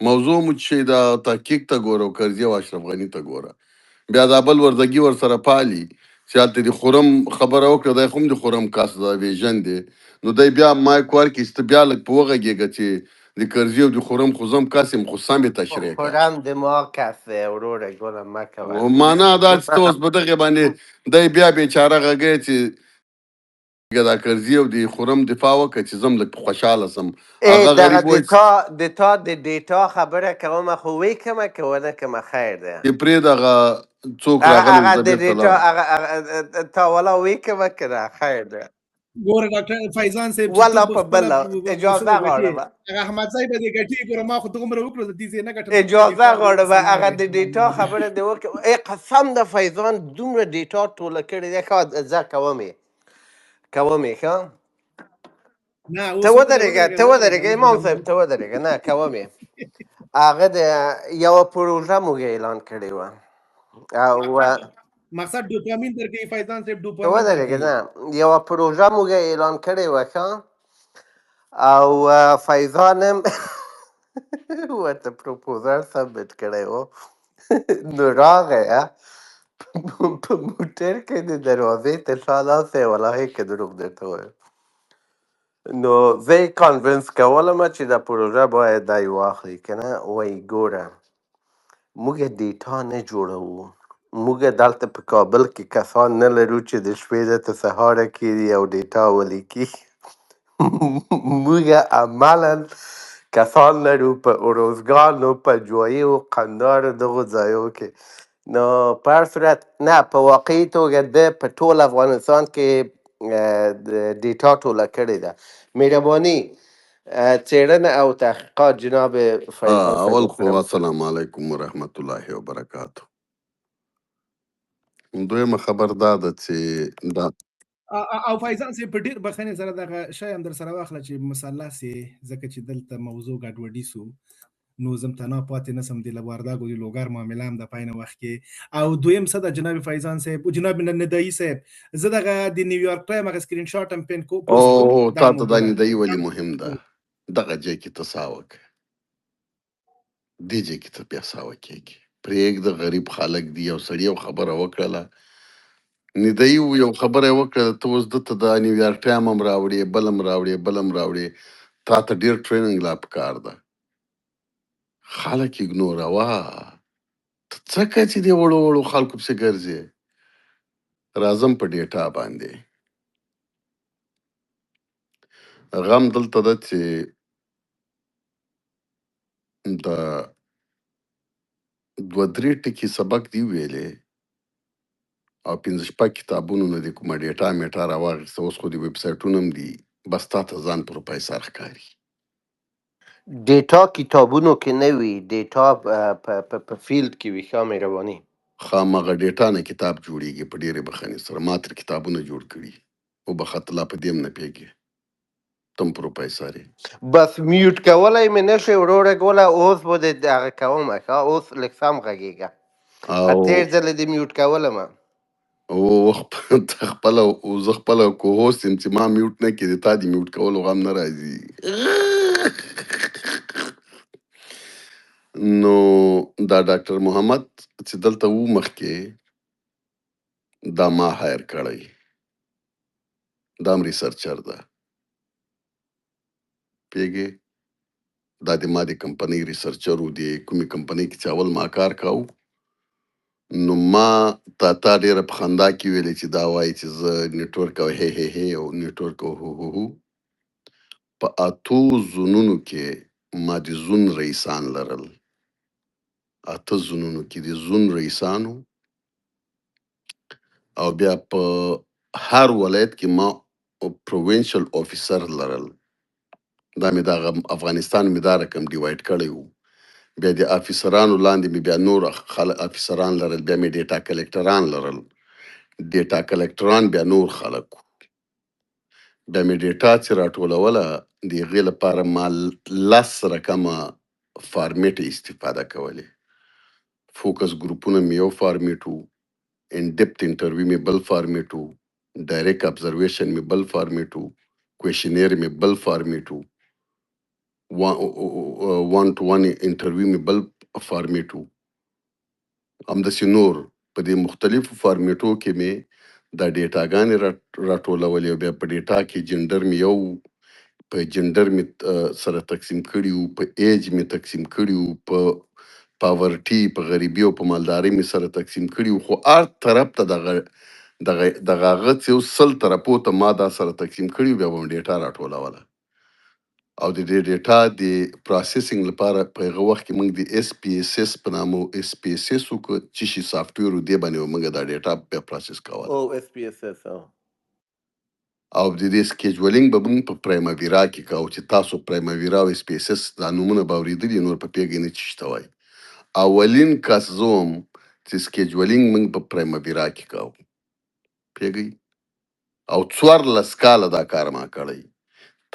موضوع مو چې دا تحقیق ته ګوره او کرزي او اشرف غني ته ګوره بیا دا بل وردګي ورسره پالي چې هلته د خرم خبره وکړه دی خو هم د خرم کاس دا ویژن دی نو دی بیا مایک ورکړي چې ته بیا لږ په وغږېږه چې د کرزي او د خرم خو زه هم کاس یم خو سم یې تشریح کړه خورم دماغ کسه وروره ګلم مکوه معنا دا چې ته اوس په دغې باندې دی بیا بیچاره غږی چې دا کرزي او د خرم دفاع وکړه چې زه هم لږ خوشحاله سم ای هغه دغه غریب وایي د ډیټا خبره کومه خو وی کومه که ونه کومه خیر ده چې پرېږده هغه څوک راغلی هغه زه د بېرته ډیټا لاړم هغه تا ولا وی کومه که نه خیر ده ګوره ډاکټر فیضان صاحب چې ولا ته په خپله بله څه اجازه به ګټې غواړم هغه احمد ځای به دې ګټې ګوره ما خو دومره وکړو د دې ځای نه ګټم اجازه غواړم هغه د ډیټا خبره دی وکړه ای قسم د فیضان دومره ډیټا ټوله کړې ده ښه زه کومې ښه نه ته اوس ودرېږه زه واورم امام صاحب ته ودرېږه نه کومې هغه د یوه پروژه موږ اعلان کړې وه او مقصد ډوپامین درکوي فیضان صاحب ته ډوپامین ودرېږه درکوي نه یوه پروژه موږ اعلان کړې وه ښه او فیضان هم ورته پروپوزل سبمټ کړی و نو راغی په موټر کې د دروازې تر شا ناست دی والله که دروغ درته وایم نو زه یې کانوینس کولم چې دا پروژه باید دی واخلي که نه وایي ګوره موږ ډیټا نه جوړوو موږ دلته په کابل کې کسان نه لرو چې د شپې د ته سهاره کېږي او ډیټا ولیکي موږ عملا کسان لرو په اروزګانو په جوایي او قندارو دغو ځایو کې نو په هر صورت نه په واقعي توګه ده په ټول افغانستان کې د ډیټا ټوله کړې ده مهرباني څېړنه او تحقیقات جناب فیضان صاحب اول خو محترم السلام علیکم ورحمت الله وبرکاتو دویمه خبر دا ده چې دا او فیضان صاحب په ډېر بخښنې سره دغه شی هم در سره واخله چې مثلث یې ځکه چې دلته موضوع ګډوډي سو نو زم تنها پاتې نسم د لوارداګو د لوګر معامله هم د پاینه وخت کې او دویم څه د جناب فیضان صاحب او جناب ندایی صاحب زه دغه د نیویارک ټایم هغه سکرین شاټ هم پین کو پوسټ کوم او دا تا ته دا موګوره ندایي ولې مهم ده دغه ځای کې ته سا وکړه دې ځای کې ته بیا سا وکړې پرېږده غریب خلک دي یو سړي یو خبره وکړله ندایي یو خبره یې وکړه ته اوس دته د نیویارک ټایم هم راوړې بل هم راوړې تا ته ډېر ټریننګ لا پکار ده خلک اګنوروه ته څه کوې چې دې وړو وړو خلکو پسې ګرځې راځم په ډیټا باندې غم دلته ده چې د دوه درې ټکي سبق دی ویلې او پنځه شپږ کتابونو نه دې کومه ډیټا میټا راواخیسته اوس خو د ویب سایټونه هم دي بس تا ته ځان پروفیسر ښکاري ډیټا کتابونو کې نه وي ډیټا په فیلډ کې وي ښه مهرباني خامغه ډیټا نه کتاب جوړیږي په ډېرې بخښنې سره ما تر کتابونه جوړ کړي وبخښه ته لا په دې هم نه پوهېږې ته هم پروفیسر یې بس میوټ کولای مې نشي وروره ګوله اوس به د دغه کومه ښه اوس لږ سم غږېږه او تېر ځل دې میوټ کولم او ته خپله زه خپله کوهوست یم چې ما میوټ نه کړي تا دې میوټ کولو غم نه راځي نو دا ډاکټر محمد چې دلته و مخکې دا ما هایر کړی دا هم ریسرچر ده پیږې دا د ما د کمپنۍ ریسرچر و د کومې کمپنۍ کې چې اول ما کار کاو نو ما تا ډېره په خندا کې ویلې چې دا وایي چې زه نیټورک او هی هی هی او نیټورک او هو هو هو په اتو زونونو کې ما د زون رئیسان لرل اته زونونو کې د زون رئیسانو او بیا په هر ولایت کې ما پروینشل افیسر لرل دا مې دغه افغانستان مې دا رقم ډیوایډ کړی و بیا د افیسرانو لاندې مې بیا نور افیسران لرل بیا مې ډیټا کلکټران لرل ډیټا کلکټران بیا نور خلک وو بیا مې ډیټا چې راټولوله د هغې لپاره ما 10 رقمه فارمیټ استفاده کولې فوکس ګروپونه مې یو فارمیټ و ان ډیپت انټرویو مې بل فارمیټ و ډایرکټ ابزرویشن مې بل فارمیټ و کویشنیر مې بل فارمیټ و 1 to 1 انټرویو مې بل فارمیټ و، همداسې نور په دې مختلفو فارمیټو کې مې دا ډیټاګانې راټولولې او بیا په ډیټا کې جنډر مې یو په جنډر مې سره تقسیم کړي وو، په ایج مې تقسیم کړي وو، په پاورټي، په غریبي او په مالدارۍ مې سره تقسیم کړي وو، خو هر طرف ته دغه هغه یو 100 طرفو ته ما دا سره تقسیم کړي وو، بیا به مې ډیټا راټولوله او د دې ډیټا د پروسیسینګ لپاره په هغه وخت کې موږ د اس پی اس اس په نامه اس پی اس اس وکړو چې شي سافټویر و دې باندې موږ دا ډیټا بیا پروسس کوله او اس پی اس اس او د دې سکیجولینګ به موږ په پرایماویرا کې کوو چې تاسو پرایماویرا او اس پی اس اس دا نومونه به اورېدلي نور په پیږې نه چې شته وایي. اولین کس زوم چې سکیجولینګ موږ په پرایماویرا کې کوو پیږئ او 14 کاله دا کار ما کړی.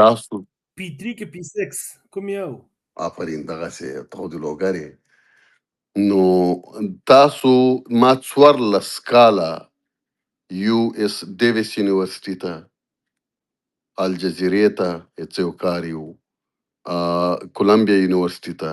تاسو پی 3 کې پی 6 کوم یو؟ آفرین دغسې ته خو د لوګرې نو تاسو ما 14 کاله یو اس ډیویس یونیورسټي ته، الجزیرې ته یې یو کار یو، کولمبیا یونیورسټي ته،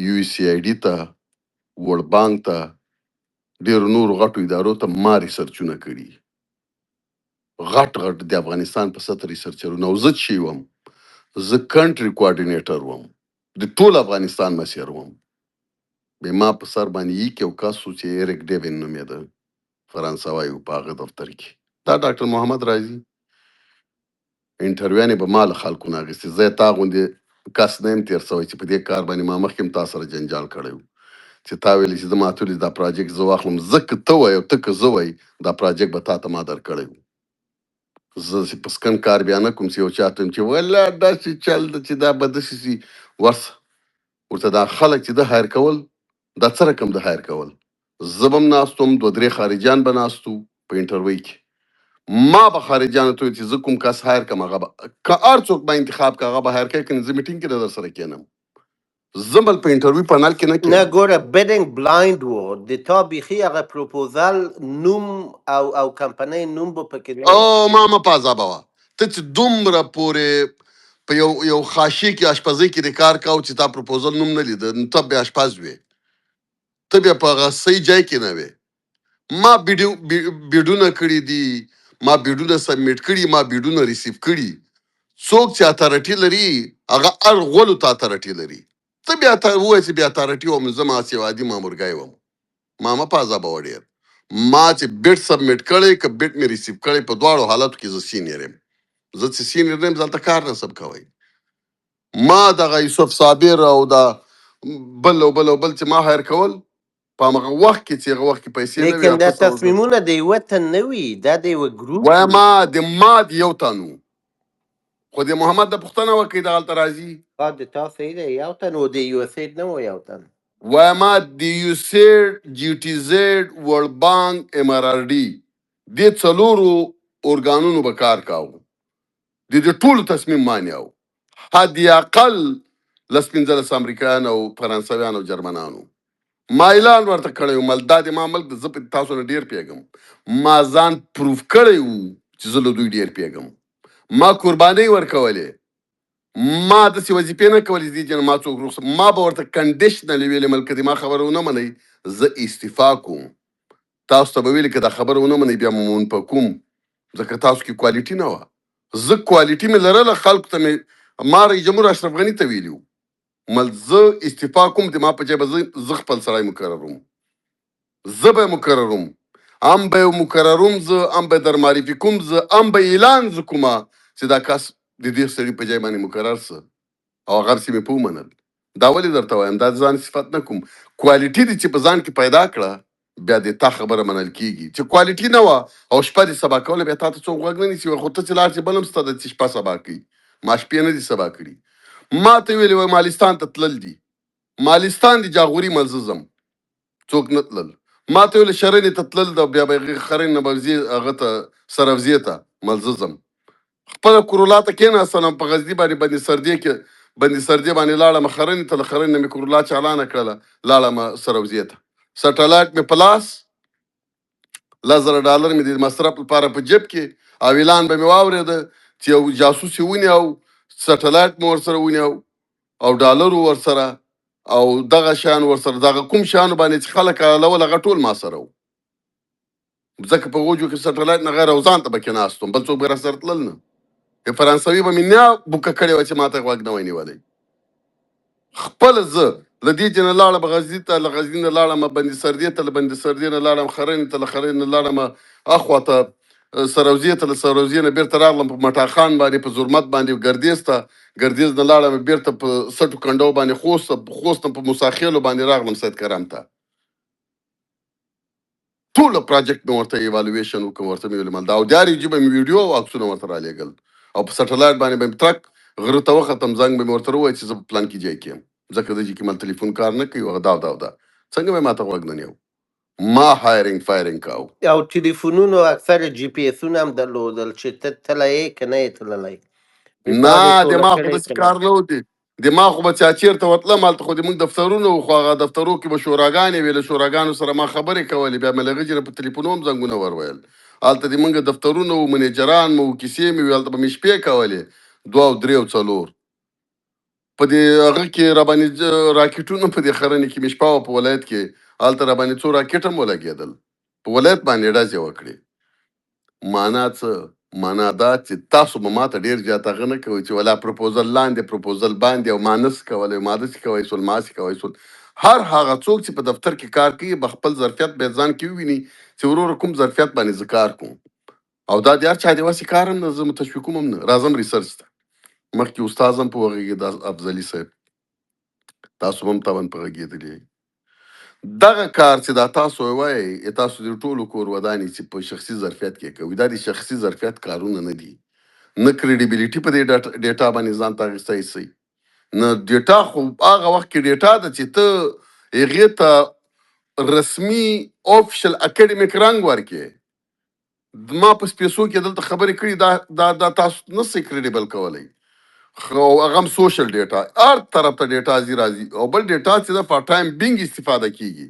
یو سی آی ډي ته، ورلډ بانک ته، ډېرو نورو غټو ادارو ته ما ریسرچونه کړي، غټ د افغانستان په سطح ریسرچرونه. او زه چې وم زه کنټري کوارډینیټر وم، د ټول افغانستان مسیر وم. بیا ما په سر باندې یک یو کس و چې ایریک ډیوین نومېده، فرانسوی و، په هغه دفتر کې دا ډاکټر محمد راځي انټرویانې به ما له خلکو نه اخیستې. زه یې تا غوندې کس نه یم تېر سوی چې په دې کار باندې ما مخکې هم تا سره جنجال کړی و چې تا ویلې چې زه ماتولې دا پراجیکټ زه واخلم، زه که ته وایې او ته که زه وایي دا پراجیکټ به تا ته ما درکړی و. زه چې په سکن کار بیا نه کوم چې یو چا ته یم چې والله داسې چل ده چې دا به داسې سي ورسه ورته دا خلک چې ده هایر کول دا څه رقم د هایر کول. زه به هم ناست وم، 2-3 خارجیان به ناست وو په انټرویو کې، ما به خارجیانو ته ویل چې زه کوم کس هایر کړم هغه به که هر څوک به انتخاب که هغه به هایر کوي، که زه میټینګ کې در سره کېنم، زه بل په انټرویو پانل کې نه نه کېنم. ګوره بیډینګ بلایند و د تا بیخي هغه پروپوزل نوم او کمپنۍ نوم به پکې نه و. او ما مه په عذابه وه، ته چې دومره پورې په یو خاشي کې اشپزۍ کې د کار کاو چې تا پروپوزل نوم نه لیده، نو ته بیا اشپز وې، ته بیا په هغه صحیح ځای کې نه وې. ما بیډونه کړي دي، ما بیډونه سبمیټ کړي، ما بیډونه ریسیو کړي. څوک چې اتارټي لري هغه هر غولو ته اتارټي لري. ته بیا ته ووایې چې بیا اتارټي وم، زه ماسې عادي مامورګی وم، ما مه په عذابه وه ډېر. ما چې بیډ سبمیټ کړی که بیډ مې ریسیو کړی په دواړو حالاتو کې زه سینیر یم. زه چې سینیر نه یم زه هلته کار نصب کوئ. ما دغه یوسف صابر او دا بل او بل او بل چې ما هایر کول په همغه وخت کې چې هغه وخت کې پیسې نه وي لیکن دا 800 تصمیمونه د یوه تن نه وي، دا د یوه ګروپ وایم ما د یو تن و، خو د محمد د پوښتنه وکړئ دغلته راځي د تا صحیح دی یو تن و، د یو اس اید نه و یو تن. وایم د یو سیډ جی ټي زیډ ورلډ بانک ام آر آر ډي دې څلورو ارګانونو به کار کاوه، د دې ټولو تصمیم ما نیاو، حد اقل 15 امریکایان او فرانسویان او جرمنانو. ما اعلان ورته کړی و، مل دا د ما ملک زه په تاسو نه ډېر پیږم، ما ځان پروف کړی و چې زه له دوی ډېر پیږم، ما قربانۍ ورکولې، ما داسې وظیفې نه کولې چې دې جن ما څوک رخصت، ما به ورته کنډیشنلي ویلې ملکه د ما خبره ونه منئ زه استعفا کوم. تاسو ته به ویلې که دا خبره ونه منئ بیا مو منفه کوم، ځکه تاسو کې کوالټي نه وه. زه کوالټي مې لرله، خلکو ته مې ما رئیس جمهور اشرف غني ته ویلي وو مل زه استعفا کوم، د ما په ځای به زه خپل سړی مقرروم، زه به مقرروم، ام به مقرروم، زه ام به در معرفي کوم، زه ام به اعلان زه کومه چې دا کس د دې سړي په ځای باندې مقرر سه او هغه هرڅه مې په ومنل. دا ولې درته وایم دا ځان صفت نه کوم، کوالټي دې چې په ځان کې پیدا کړه بیا د تا خبره منل کېږي. چې کوالټي نه وه او شپه دې سبا کوله بیا تا ته څوک غوږ نه نیسي، خو ته چې لاړ شې بل هم ستا ده چې شپه سبا کوي، ما شپې نه دي سبا کړي. ما ته ویلې وای مالستان ته تلل دي، مالستان د جاغوري ملزه ځم، څوک نه تلل. ما ته ویل شرنې ته تلل د بیا به خرن نه به ځي هغه ته سروزې ته ملزه ځم. خپله کرولا ته کېناستلم په غزني باندې بندي سردې کې، بندي سردې باندې لاړم خرنې ته، له خرن نه مې کرولا چالانه کړله، لاړم سروزې ته، سټلایټ مې په لاس، $10,000 مې د مصرف لپاره په جیب کې، او اعلان به مې واورېده چې یو جاسوس یې ونیو سټلایټ مو ورسره ونیو او ډالر ورسره او دغه شان ورسره دغه کوم شانو باندې چې خلک حلول هغه ټول ما سره و ځکه په غوجو کې سټلایټ نه غیر او ځان ته پکې ناستم بل څوک به راسره تلل نه فرانسوي به مې نه بوکه کړې وه چې ما ته غوږ نه وای نیولی خپل زه له دې ځای نه لاړم غزني ته له غزني نه لاړم بندي سردې ته له بندي سردې نه لاړم خرنې ته له خرنې نه لاړم اخواته سروزې ته له سروزې نه بیرته راغلم په مټاخان باندې په زرمت باندې ګردیز ته ګردیز نه لاړم بیرته په سټو کنډو باندې خوستم په موساخیلو باندې راغلم سید کرم ته ټول پروجیکټ مې ورته ایوالویشن وکړم ورته مې ویل دا او دیاري جیبه مې ویډیو او عکسونه ورته رالېږل او په سټلایټ باندې به مې ترک غره ته وختم زنګ به مې ورته ووایي چې زه په پلان کې ځای کې یم ځکه د کې مال تلیفون کار نه کوي هغه دا څنګه مې ماته غوږ نه نیو ما هایرینګ فایرینګ کاو او ټلیفونونو اکثر جی پی اسونه هم درلودل چې ته تللی یې که نه یې تللی نه دماغ خو داسې کار نه و دماغ خو به چې چېرته ورتلم هلته خو زموږ دفترونه وو خو هغه دفترو کې به شوراګانې وې له شوراګانو سره ما خبرې کولې بیا مې له غجې نه په تلیفونو هم زنګونه ور ویل هلته زموږ دفترونه وو منیجران مو کیسې مې وې هلته به مې شپې کولې 2 او 3 او 4 په دې هغه کې راباندې راکټونه په دې خرنې کې مې شپه وه په ولایت کې هلته راباندې څو راکټ هم ولګېدل په ولایت باندې ډزې وکړې معنا څه معنا دا چې تاسو به ماته ډېر زیات هغه نه کوئ چې ولا پروپوزل لاندې پروپوزل باندې او ما نسي کولی ما داسې کوی سول ما هسې کوی سول هر هغه څوک چې په دفتر کې کار کوي به خپل ظرفیت باید ځان کې وویني چې وروره کوم ظرفیت باندې زه کار کوم او دا د هر چا د وسې کار هم نه زه متشوي کوم هم نه راځم ریسرچ ته مخکې استاد هم په وغږېږي دا افضلي صاحب تاسو هم طبعا په غږېدلي دغه کار چې دا تاسو وایي تاسو د ټولو کور ودانې چې په شخصي ظرفیت کې کوي دا د شخصي ظرفیت کارونه نه دي نه کریډیبیلیټي په دې ډیټا باندې ځان ته اخیستی سئ نه ډیټا خو هغه وخت کې ډیټا ده چې ته هغې ته رسمي اوفیشل اکیډمیک رنګ ورکې ما په سپیڅو کې دلته خبرې کړي دا تاسو نسئ کریډیبل کولی خو هغه هم سوشل ډیټا هر طرف ته ډیټا ځي راځي او بل ډیټا چې د پارت ټایم بینګ استفاده کیږي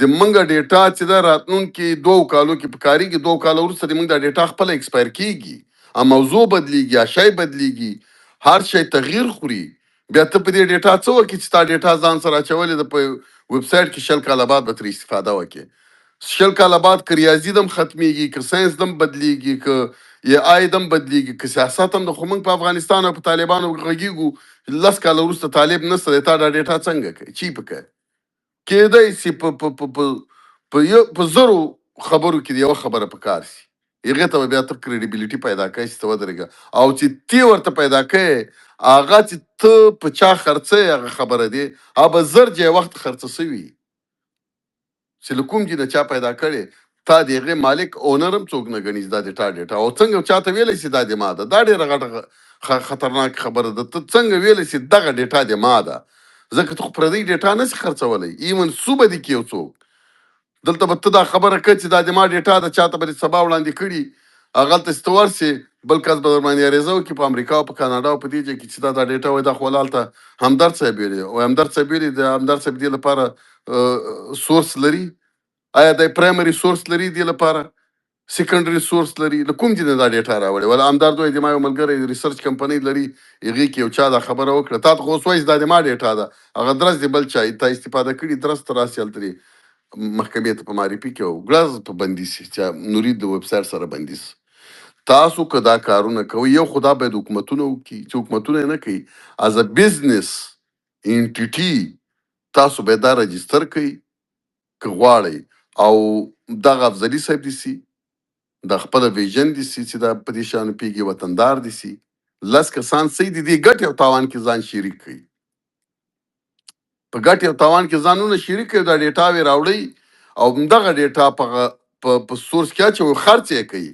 د منګه ډیټا چې د راتلونکي 2 کالو کې پکاريږي 2 کال وروسته د منګه د ډیټا خپل ایکسپایر کیږي ا موضوع بدلیږي یا شی بدلیږي هر شی تغییر خوري بیا ته په دې ډیټا څه وکړي چې تا ډیټا ځان سره اچولې د په ویب سټ کې شل کاله بعد به ترې استفاده وکړي شل کاله بعد که ریاضي دم ختمیږي که ساينس دم بدلیږي که یا آی دم بدلیږي که سیاست هم د خو موږ په افغانستان او په طالبانو غږیږو 10 کاله وروسته طالب نسته تا دا ډیټا څنګه کوي چی پکې کېدای سي په زرو خبرو کې یو خبره پکار سي هغه ته بیا ته کریډیبیلیټي پیدا کوي چې ته ودرېږه او چې تی ورته پیدا کوي هغه چې ته په چا خرڅه هغه خبره دی هغه زر جې وخت خرڅه سوي چې له کوم چې د چا پیدا کړي تا د هغې مالک اونر هم څوک نه ګڼي دا د تا ډیټا او څنګه چاته ویلی سي دا د ما ده دا ډېره غټه خطرناک خبره ده ته څنګه ویلی سي دغه ډیټا د ما ده ځکه ته خو پردی ډیټا نسي خرڅولی ایون صوبه دي کې یو څوک دلته به ته دا خبره کوې چې دا د ما ډیټا ده چاته به دې سبا وړاندې کړي هغلته چې ته ورسې بل کس به در باندې عریضه وکړي په امریکا او په کاناډا او په دې ځای کې چې دا ډیټا وایي دا خو هلته همدرد صاحب ویلي او همدرد صاحب ویلي د همدرد صاحب دې لپاره سورس لري آیا د پرایمري سورس لري دې لپاره سیکنډري سورس لري له کوم ځای نه دا ډیټا راوړې ولا همدرد وایي د ما یو ملګری ریسرچ کمپنۍ لري هغې کې یو چا دا خبره وکړه تا ته خو اوس وایي دا د ما ډیټا ده هغه درز د بل چا تا استفاده کړي درز ته راسي هلته محکمې ته په معرفي کې او ګړز په بندي سي چې نورید د ویب سایټ سره بندي سي تاسو که دا کارونه کوئ یو خدا باید حکومتونه وکړي چې حکومتونه یې نه کوي از ا بزنس انټیټي تاسو باید دا رجسټر کړئ که غواړئ او دغه افضلي صاحب دي سي د خپله ویژن دي سي چې دا په دې شیانو پوهېږي وطندار دي سي 10 کسان صحیح دي دې ګټې او تاوان کې ځان شریک کړي په ګټې او تاوان کې ځانونه شریک کړي دا ډیټاوې راوړئ او همدغه ډیټا په سورس کې اچوئ خرڅ یې کوي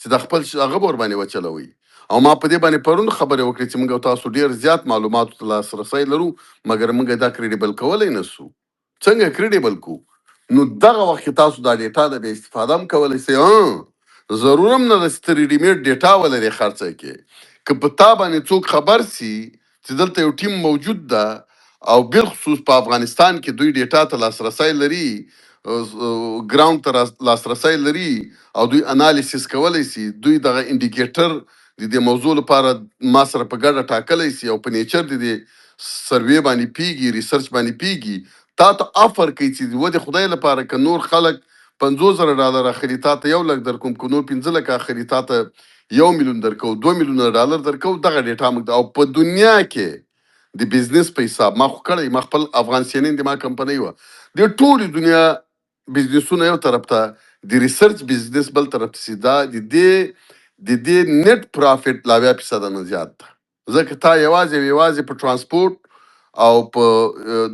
چې د خپل هغه ور باندې وچلوئ او ما په دې باندې پرون خبرې وکړې چې موږ تاسو ډېر زیات معلوماتو ته لاسرسی لرو مګر موږ دا کریډیبل کولی نه سو څنګه کریډیبل کو نو دغه وخت کې تاسو دا ډیټا د بې استفاده هم کولی سئ ضرور هم نه ده چې ته ریډیمیډ ډیټا ولرې خرڅه کې که په تا باندې څوک خبر سي چې دلته یو ټیم موجود ده او بالخصوص په افغانستان کې دوی ډیټا ته لاسرسی لري ګراوند ته لاسرسی لري او دوی انالیسیس کولی سي دوی دغه انډیکیټر د دې موضوع لپاره ما سره په ګډه ټاکلی سي او په نیچر د دې سروې باندې پیږي ریسرچ باندې پیږي تا ته افر کوي چې و د خدای لپاره که نور خلک $50,000 اخلي تا ته 1 لک در کوم که نور 15 لک اخلي تا ته 1 میلیون درکو 2 میلیونه ډالر درکو دغه ډیټا موږ او په دنیا کې د بزنس په حساب ما خو کړی ما خپل افغان سینین د ما کمپنۍ وه د ټولې دنیا بزنسونه یو طرف ته د ریسرچ بزنس بل طرف ته سي دا د دې نیټ پرافټ لا 20% نه زیات ده ځکه تا یوازې په ترانسپورت او په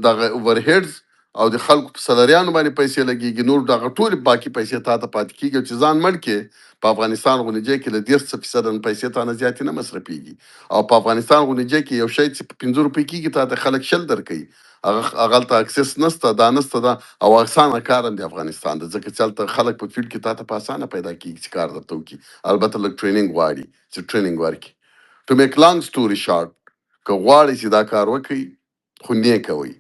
دغه اوورهیډز او د خلکو په سلریانو باندې پیسې لګېږي نور دغه ټولې باقي پیسې تا ته پاتې کېږي چې ځان مړ کې په افغانستان غونې ځای کې له 10% پیسې تا نه زیاتې نه مصرفېږي او په افغانستان غونې ځای کې یو شی چې په 15 روپۍ کېږي تا ته خلک 10 درکوي هغلته اکسس نسته دا نسته دا او اسانه کار هم د افغانستان ده ځکه چې هلته خلک په فیلډ کې تا ته په اسانه پیدا کېږي چې کار درته وکړي البته لږ ټریننګ غواړي چې ټریننګ ورکړي ټو میک لانګ سټوري شارټ که غواړئ چې دا کار وکړئ خو نه کوئ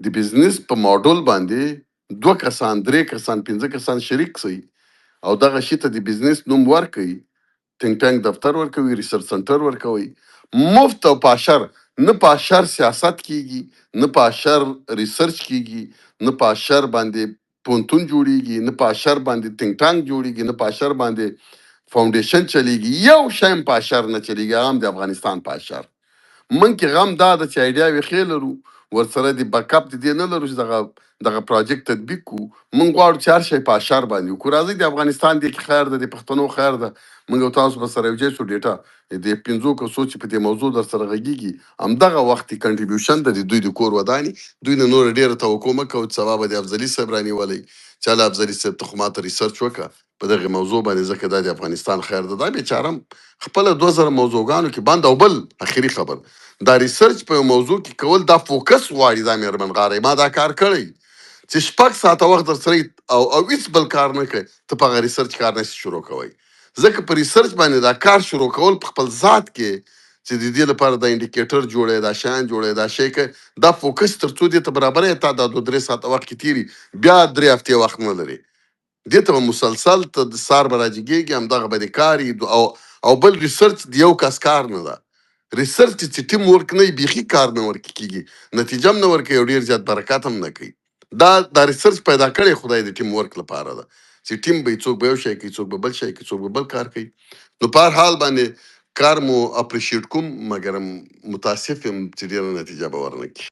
د بزنس په موډل باندې 2 کسان 3 کسان 15 کسان شریک سئ او دغه شي ته د بزنس نوم ورکئ تینک ټانک دفتر ورکوي ریسرچ سنټر ورکوي مفت او پاشر نه پاشر سیاست کیږي نه پاشر ریسرچ کیږي نه پاشر باندې پونتون جوړیږي نه پاشر باندې تینک ټانک جوړیږي نه پاشر باندې فاونډیشن چلیږي یو شایم پاشر نه چلیږي هغه هم د افغانستان پاشر من کې غم دا د چې ایډیاوې ښې لرو ورسره د بیک اپ د دې نه لرو چې دغه پروجیکټ تطبیق کړو موږ غواړو چې هر شی په اشر باندې وکړو راځئ د افغانستان دی کې خیر ده د پښتنو خیر ده موږ او تاسو به سره یو ځای شو ډیټا د 15 کسو چې په دې موضوع در سره غږیږي همدغه وخت کې کنټریبیوشن د دوی د کور وداني دوی نه نور ډیره توقع مه کوو چې سبا به د افضلي صاحب رانیولی چې هله افضلي صاحب ته خو ماته ریسرچ وکړه په دغه موضوع باندې ځکه دا د افغانستان خیر ده دا بیچاره خپله 2000 موضوعګانو کې بند او بل اخري خبر دا ریسرچ په موضوع کې کول دا فوکس غواړي دا مهربان غاری ما دا کار کړی چې شپږ ساعته وخت در سره او هیڅ بل کار نه کوي ته په هغه ریسرچ کار نشي شروع کوئ ځکه په ریسرچ باندې دا کار شروع کول په خپل ذات کې چې د دې لپاره د انډیکیټر جوړی دا شیان جوړی دا شی کوي دا فوکس تر څو دې ته برابرې تا دا 2-3 ساعته وخت کې تیري بیا 3 هفتې وخت نه لري دې ته مسلسل ته د سار به راجګېږي همدغه به د کار او بل ریسرچ د یو کس کار نه ده ریسرچ چې ټیم ورک نه بیخي کار نه ورکېږي نتیجه هم نه ورکوي او ډېر زیات برکت هم نه کوي دا ریسرچ پیدا کړی خدای د ټیم ورک لپاره ده چې ټیم به څوک به یو شی کوي څوک به بل شی کوي څوک به بل کار کوي نو په هر حال باندې کار مو اپریشیټ کوم مګر متاسف یم چې ډېره نتیجه به ورنه کړي